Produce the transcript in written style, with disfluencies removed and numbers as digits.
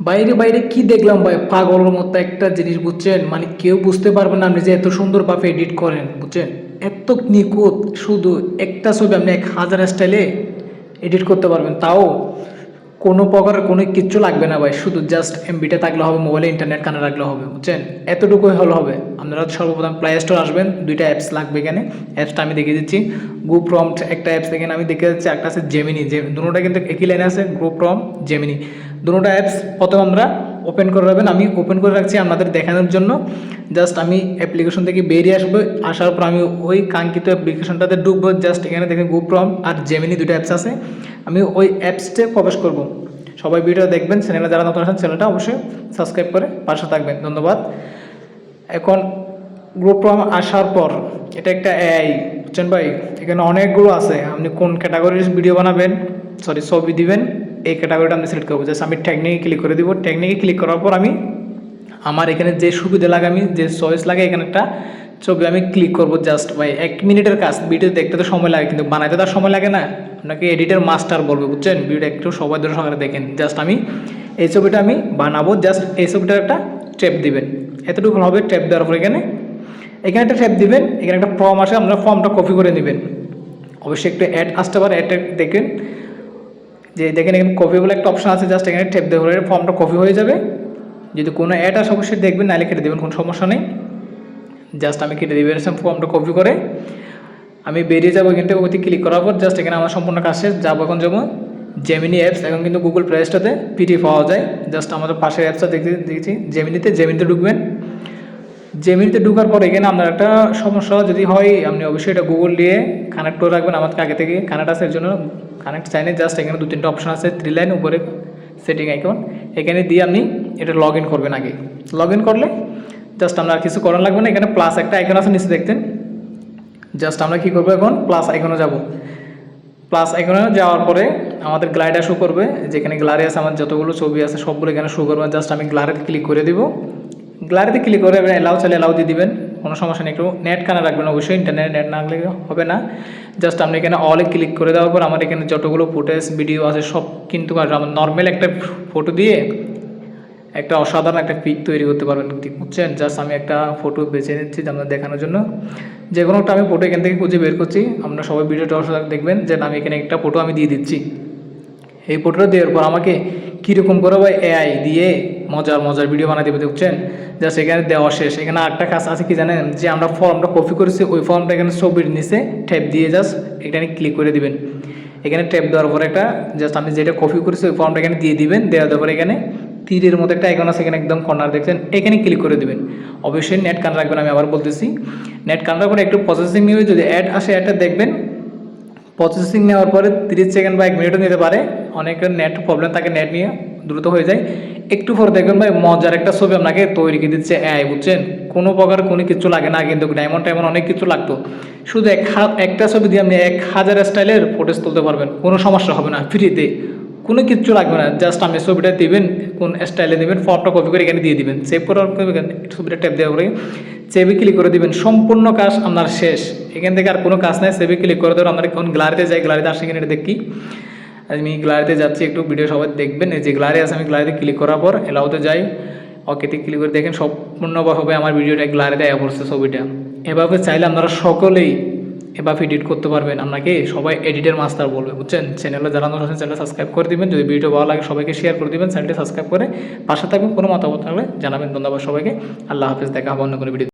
বাইরে বাইরে কি দেখলাম ভাই, পাগলের মতো একটা জিনিস বুঝছেন, মানে কেউ বুঝতে পারবে না আপনি যে এত সুন্দরভাবে এডিট করেন বুঝছেন। এত নিখুঁত, শুধু একটা ছবি আপনি 1000 স্টাইলে এডিট করতে পারবেন, তাও কোনো প্রকারের কোনো কিচ্ছু লাগবে না ভাই, শুধু জাস্ট এমবিটা থাকলে হবে, মোবাইলে ইন্টারনেট কানে রাখলে হবে বুঝছেন। এতটুকুই হলে হবে। আপনারা সর্বপ্রথম প্লে স্টোর আসবেন, দুইটা অ্যাপস লাগবে এখানে। অ্যাপসটা আমি দেখিয়ে দিচ্ছি। গো প্রম্পট একটা অ্যাপস এখানে আমি দেখে যাচ্ছি, একটা আছে জেমিনি, যে দুটোটা কিন্তু একই লাইনে আছে, গো প্রম্পট জেমিনি। দুটোটা অ্যাপস প্রথম আমরা ওপেন করে রাখবেন, আমি ওপেন করে রাখছি আপনাদের দেখানোর জন্য। জাস্ট আমি অ্যাপ্লিকেশন থেকে বেরিয়ে আসবো, আসার পর আমি ওই কাঙ্ক্ষিত অ্যাপ্লিকেশনটাতে ঢুকবো। জাস্ট এখানে দেখেন গো প্রম্পট আর জেমিনি দুটো অ্যাপস আছে, আমি ওই অ্যাপসটে প্রবেশ করব। সবাই ভিডিও দেখবেন, চ্যানেলে যারা নতুন আছেন চ্যানেলটা অবশ্যই সাবস্ক্রাইব করে পাশে থাকবেন, ধন্যবাদ। এখন গ্রুপ আসার পর এটা একটা এআই বুঝছেন ভাই, এখানে অনেকগুলো আছে, আপনি কোন ক্যাটাগরির ভিডিও বানাবেন, সরি ছবি দিবেন, এই ক্যাটাগরিটা আমি সিলেক্ট করবো। জাস্ট আমি টেকনিকে ক্লিক করে দিব। টেকনিকে ক্লিক করার পর আমি আমার এখানে যে সুবিধা লাগে, আমি যে চয়েস লাগে, এখানে একটা ছবি আমি ক্লিক করব। জাস্ট ভাই 1 মিনিটের কাজ, ভিডিও দেখতে তো সময় লাগে কিন্তু বানাইতে তো আর সময় লাগে না। আপনাকে এডিটের মাস্টার বলবে বুঝছেন, ভিডিওটা একটু সবাই ধরে সকালে দেখেন। জাস্ট আমি এই ছবিটা আমি বানাবো, জাস্ট এই ছবিটার একটা ট্যাপ দিবেন, এতটুকু হবে। ট্যাপ দেওয়ার পর এখানে একটা ট্যাপ দিবেন, এখানে একটা ফর্ম আসে, আপনারা ফর্মটা কপি করে নেবেন। অবশ্যই একটু অ্যাড আসতে পারে, অ্যাড দেখেন যে দেখেন এখানে কপি বলে একটা অপশন আছে, জাস্ট এখানে ট্যাপ দেওয়ার পরে ফর্মটা কপি হয়ে যাবে। যদি কোনো অ্যাড আসে অবশ্যই দেখবেন, নাহলে কেটে দেবেন, কোনো সমস্যা নেই। জাস্ট আমি কেটে দেবেন ফর্মটা কপি করে, আমি বেরিয়ে যাবো এখান থেকে। ওইটি ক্লিক করার পর জাস্ট এখানে আমার সম্পূর্ণ কাজ শেষ। যাবো এখন যাবো জেমিনি অ্যাপস। এখন কিন্তু গুগল প্লে স্টোরে পিডি পাওয়া যায়। জাস্ট আমাদের পাশের অ্যাপসটা দেখছি জেমিনিতে ঢুকবেন। জেমিনিতে ঢুকার পর এখানে আপনার একটা সমস্যা যদি হয়, আপনি অবশ্যই এটা গুগল দিয়ে কানেক্ট করে রাখবেন। আমাদের আগে থেকে কানেক্ট আছে, এর জন্য কানেক্ট চাইলে জাস্ট এখানে 2-3টা অপশন আছে, 3 লাইন উপরে সেটিং আইকন, এখানে দিয়ে আপনি এটা লগ ইন করবেন। আগে লগ ইন করলে জাস্ট আমরা আর কিছু করার লাগবে না। এখানে প্লাস একটা আইকন আছে নিচে দেখতেন, জাস্ট আমরা কী করবো, এখন প্লাস আইকনে যাব। প্লাস আইকনে যাওয়ার পরে আমাদের গ্লাইডার শো করবে, যেখানে গ্যালারি আছে, আমার যতগুলো ছবি আছে সবগুলো এখানে শো করবে। জাস্ট আমি গ্যালারিতে ক্লিক করে দিব। গ্যালারিতে ক্লিক করে এবার অ্যালাউ চাইলে অ্যালাউ দিয়ে দিবেন, কোনো সমস্যা নেই। একটু নেট কানে রাখবেন অবশ্যই, ইন্টারনেট নেট না লাগলে হবে না। জাস্ট আপনি এখানে অলে ক্লিক করে দেওয়ার পর আমার এখানে যতগুলো ফুটেজ ভিডিও আছে সব কিন্তু আমার নর্মাল একটা ফটো দিয়ে একটা অসাধারণ একটা পিক তৈরি করতে পারবেন, বুঝছেন। জাস্ট আমি একটা ফটো বেছে নিচ্ছি আপনাদের দেখানোর জন্য। যে কোনো একটা আমি ফটো এখান থেকে খুঁজে বের করছি, আপনারা সবাই ভিডিওটা অসাধারণ দেখবেন। যে আমি এখানে একটা ফটো আমি দিয়ে দিচ্ছি। এই ফটোটা দেওয়ার পর আমাকে কীরকম করে ভাই এআই দিয়ে মজার ভিডিও বানাতে দেবে, বুঝছেন। জাস্ট এখানে দেওয়া শেষ। এখানে আরেকটা কাজ আছে কি জানেন, যে আমরা ফর্মটা কপি করেছি ওই ফর্মটা এখানে ছবির নিচে ট্যাপ দিয়ে জাস্ট এখানে ক্লিক করে দিবেন। এখানে ট্যাপ দেওয়ার পর একটা জাস্ট আমি যেটা কপি করেছি ওই ফর্মটা এখানে দিয়ে দিবেন। দেওয়ার পরে এখানে তীরের মতো একটা আইকন আছে, এখানে একদম কর্নার দেখছেন, এখানে ক্লিক করে দেবেন। অবশ্যই নেট কান রাখবেন, আমি আবার বলতেছি। নেট কান রাখার পরে একটু প্রসেসিং নিয়ে যদি অ্যাড আসে অ্যাডটা দেখবেন। প্রসেসিং নেওয়ার পরে 30 সেকেন্ড বা 1 মিনিটও নিতে পারে, অনেকের নেট প্রবলেম থাকে, নেট নিয়ে দ্রুত হয়ে যায়। একটু পরে দেখবেন ভাই মজার একটা ছবি আপনাকে তৈরি করে দিচ্ছে এআই, বুঝছেন। কোনো প্রকার কোনো কিছু লাগে না, কিন্তু ডায়মন্ড অনেক কিছু লাগতো। শুধু একটা ছবি দিয়ে আপনি 1000 স্টাইলের ফুটেজ তুলতে পারবেন, কোনো সমস্যা হবে না, ফ্রিতে, কোনো কিচ্ছু লাগবে না। জাস্ট আপনি ছবিটা দিবেন, কোন স্টাইলে দেবেন, ফর্মটা কপি করে এখানে দিয়ে দিবেন। সেভ করার ছবিটা ট্যাপ দেওয়া করে সেভে ক্লিক করে দিবেন, সম্পূর্ণ কাজ আপনার শেষ। এখান থেকে আর কোনো কাজ নাই। সেভে ক্লিক করে দেওয়ার আমরা এখন গ্যালারিতে যাই, গ্যালারিতে আসে কিনা এটা দেখি। আমি গ্যালারিতে যাচ্ছি, একটু ভিডিও সবাই দেখবেন। এই যে গ্যালারি আছে, আমি গ্যালারিতে ক্লিক করার পর এলাওতে যাই, ওকেতে ক্লিক করে দেখেন সম্পূর্ণভাবে আমার ভিডিওটা গ্যালারিতে আয়া পড়ছে ছবিটা। এভাবে চাইলে আপনারা সকলেই এভাবে এডিট করতে পারবেন। আপনাকে সবাই এডিটের মাস্টার বলবে, বুঝছেন। চ্যানেলে যারা নতুন আছেন চ্যানেল সাবস্ক্রাইব করে দিবেন। যদি ভিডিও ভালো লাগে সবাইকে শেয়ার করে দিবেন, চ্যানেলটি সাবস্ক্রাইব করে পাশে থাকবেন। কোনো মতামত থাকলে জানাবেন। ধন্যবাদ সবাইকে, আল্লাহ হাফেজ, দেখা হবে অন্য কোনো ভিডিও।